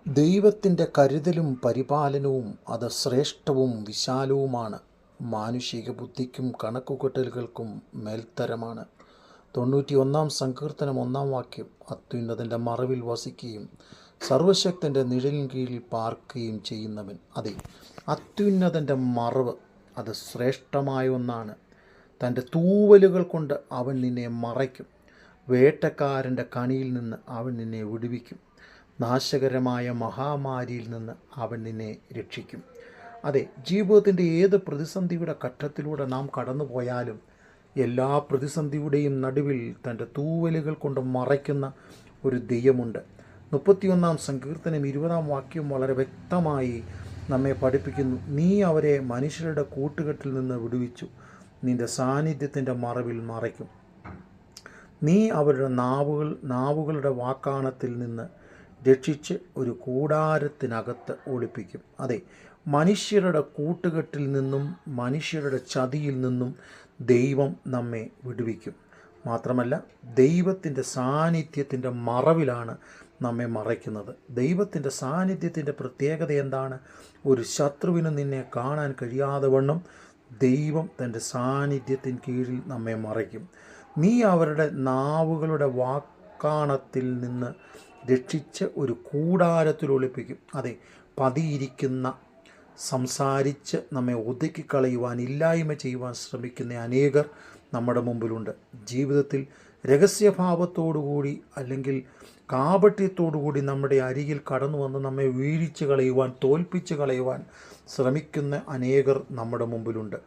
ദൈവത്തിൻ്റെ കരുതലും പരിപാലനവും അത് ശ്രേഷ്ഠവും വിശാലവുമാണ്. മാനുഷിക ബുദ്ധിക്കും കണക്കുകൂട്ടലുകൾക്കും മേൽത്തരമാണ്. 91 സങ്കീർത്തനം 1 അത്യുന്നതൻ്റെ മറവിൽ വസിക്കുകയും സർവശക്തൻ്റെ നിഴലിൻ കീഴിൽ പാർക്കുകയും ചെയ്യുന്നവൻ. അതെ, അത്യുന്നതൻ്റെ മറവ് അത് ശ്രേഷ്ഠമായ ഒന്നാണ്. തൻ്റെ തൂവലുകൾ കൊണ്ട് അവൻ നിന്നെ മറയ്ക്കും. വേട്ടക്കാരൻ്റെ കണിയിൽ നിന്ന് അവൻ നിന്നെ വിടുവിക്കും. നാശകരമായ മഹാമാരിയിൽ നിന്ന് അവൻ നിന്നെ രക്ഷിക്കും. അതെ, ജീവിതത്തിൻ്റെ ഏത് പ്രതിസന്ധിയുടെ ഘട്ടത്തിലൂടെ നാം കടന്നു പോയാലും എല്ലാ പ്രതിസന്ധിയുടെയും നടുവിൽ തൻ്റെ തൂവലുകൾ കൊണ്ട് മറയ്ക്കുന്ന ഒരു ദൈവമുണ്ട്. 31 സങ്കീർത്തനം 20 വളരെ വ്യക്തമായി നമ്മെ പഠിപ്പിക്കുന്നു. നീ അവരെ മനുഷ്യരുടെ കൂട്ടുകെട്ടിൽ നിന്ന് വിടുവിച്ചു, നിൻ്റെ സാന്നിധ്യത്തിൻ്റെ മറവിൽ മറയ്ക്കും. നീ അവരുടെ നാവുകളുടെ വാക്കാണത്തിൽ നിന്ന് രക്ഷിച്ച് ഒരു കൂടാരത്തിനകത്ത് ഒളിപ്പിക്കും. അതെ, മനുഷ്യരുടെ കൂട്ടുകെട്ടിൽ നിന്നും മനുഷ്യരുടെ ചതിയിൽ നിന്നും ദൈവം നമ്മെ വിടുവിക്കും. മാത്രമല്ല, ദൈവത്തിൻ്റെ സാന്നിധ്യത്തിൻ്റെ മറവിലാണ് നമ്മെ മറയ്ക്കുന്നത്. ദൈവത്തിൻ്റെ സാന്നിധ്യത്തിൻ്റെ പ്രത്യേകത എന്താണ്? ഒരു ശത്രുവിന് നിന്നെ കാണാൻ കഴിയാതെ വണ്ണം ദൈവം തൻ്റെ സാന്നിധ്യത്തിന് കീഴിൽ നമ്മെ മറയ്ക്കും. നീ അവരുടെ നാവുകളുടെ വാക്കാണത്തിൽ നിന്ന് രക്ഷിച്ച് ഒരു കൂടാരത്തിൽ ഒളിപ്പിക്കും. അതെ, പതിയിരിക്കുന്ന സംസാരിച്ച് നമ്മെ ഒതുക്കിക്കളയുവാൻ, ഇല്ലായ്മ ചെയ്യുവാൻ ശ്രമിക്കുന്ന അനേകർ നമ്മുടെ മുമ്പിലുണ്ട്. ജീവിതത്തിൽ രഹസ്യഭാവത്തോടുകൂടി അല്ലെങ്കിൽ കാപട്യത്തോടുകൂടി നമ്മുടെ അരികിൽ കടന്നു വന്ന് നമ്മെ വീഴിച്ച് കളയുവാൻ, തോൽപ്പിച്ച് കളയുവാൻ ശ്രമിക്കുന്ന അനേകർ നമ്മുടെ മുമ്പിലുണ്ട്.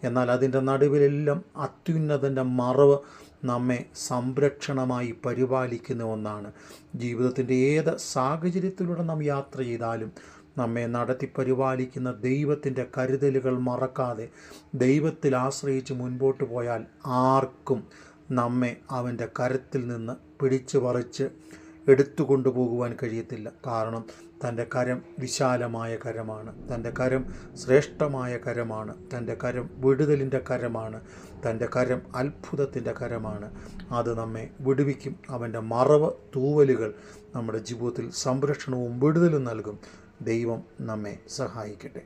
എന്നാൽ അതിൻ്റെ നടുവിലെല്ലാം അത്യുന്നതൻ്റെ മറവ് നമ്മെ സംരക്ഷണമായി പരിപാലിക്കുന്ന ഒന്നാണ്. ജീവിതത്തിൻ്റെ ഏത് സാഹചര്യത്തിലൂടെ നാം യാത്ര ചെയ്താലും നമ്മെ നടത്തി പരിപാലിക്കുന്ന ദൈവത്തിൻ്റെ കരുതലുകൾ മറക്കാതെ ദൈവത്തിൽ ആശ്രയിച്ച് മുൻപോട്ട് പോയാൽ ആർക്കും നമ്മെ അവൻ്റെ കരത്തിൽ നിന്ന് പിടിച്ചു പറിച്ച് എടുത്തു പോകുവാൻ കഴിയത്തില്ല. കാരണം തൻ്റെ കരം വിശാലമായ കരമാണ്, തൻ്റെ കരം ശ്രേഷ്ഠമായ കരമാണ്, തൻ്റെ കരം വിടുതലിൻ്റെ കരമാണ്, തൻ്റെ കരം അത്ഭുതത്തിൻ്റെ കരമാണ്. അത് നമ്മെ വിടുവിക്കും. അവൻ്റെ മറവ് തൂവലുകൾ നമ്മുടെ ജീവിതത്തിൽ സംരക്ഷണവും വിടുതലും നൽകും. ദൈവം നമ്മെ സഹായിക്കട്ടെ.